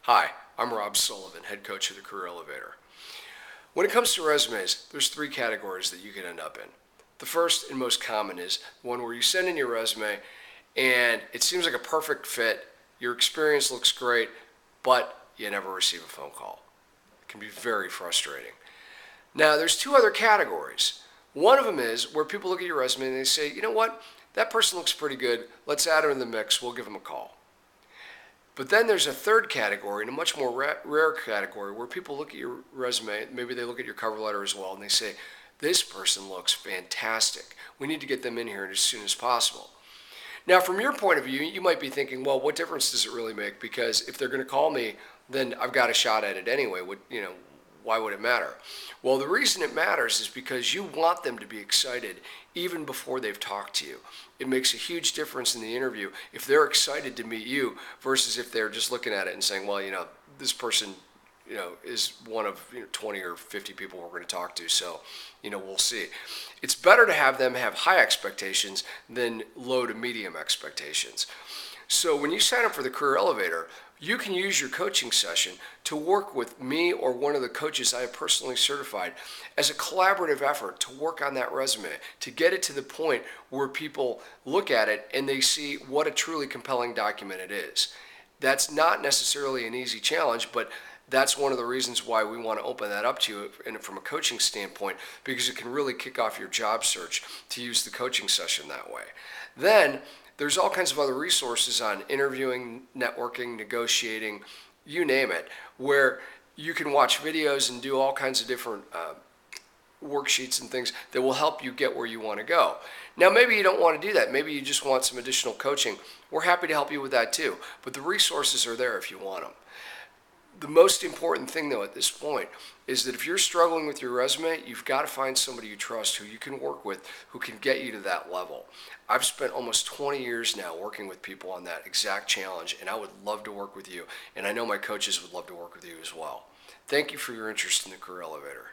Hi, I'm Rob Sullivan, head coach of the Career Elevator. When it comes to resumes, there's three categories that you can end up in. The first and most common is one where you send in your resume and it seems like a perfect fit, your experience looks great, but you never receive a phone call. It can be very frustrating. Now, there's two other categories. One of them is where people look at your resume and they say, you know what, that person looks pretty good, let's add them in the mix, we'll give them a call. But then there's a third category, and a much more rare category, where people look at your resume, maybe they look at your cover letter as well, and they say, this person looks fantastic. We need to get them in here as soon as possible. Now, from your point of view, you might be thinking, well, what difference does it really make? Because if they're going to call me, then I've got a shot at it anyway. Why would it matter? Well, the reason it matters is because you want them to be excited even before they've talked to you. It makes a huge difference in the interview if they're excited to meet you versus if they're just looking at it and saying, well, this person, is one of 20 or 50 people we're going to talk to. So, we'll see. It's better to have them have high expectations than low to medium expectations. So when you sign up for the Career Elevator, you can use your coaching session to work with me or one of the coaches I have personally certified as a collaborative effort to work on that resume, to get it to the point where people look at it and they see what a truly compelling document it is. That's not necessarily an easy challenge, but that's one of the reasons why we want to open that up to you and from a coaching standpoint, because it can really kick off your job search to use the coaching session that way. Then there's all kinds of other resources on interviewing, networking, negotiating, you name it, where you can watch videos and do all kinds of different worksheets and things that will help you get where you want to go. Now, maybe you don't want to do that. Maybe you just want some additional coaching. We're happy to help you with that too, but the resources are there if you want them. The most important thing, though, at this point is that if you're struggling with your resume, you've got to find somebody you trust who you can work with, who can get you to that level. I've spent almost 20 years now working with people on that exact challenge, and I would love to work with you, and I know my coaches would love to work with you as well. Thank you for your interest in the Career Elevator.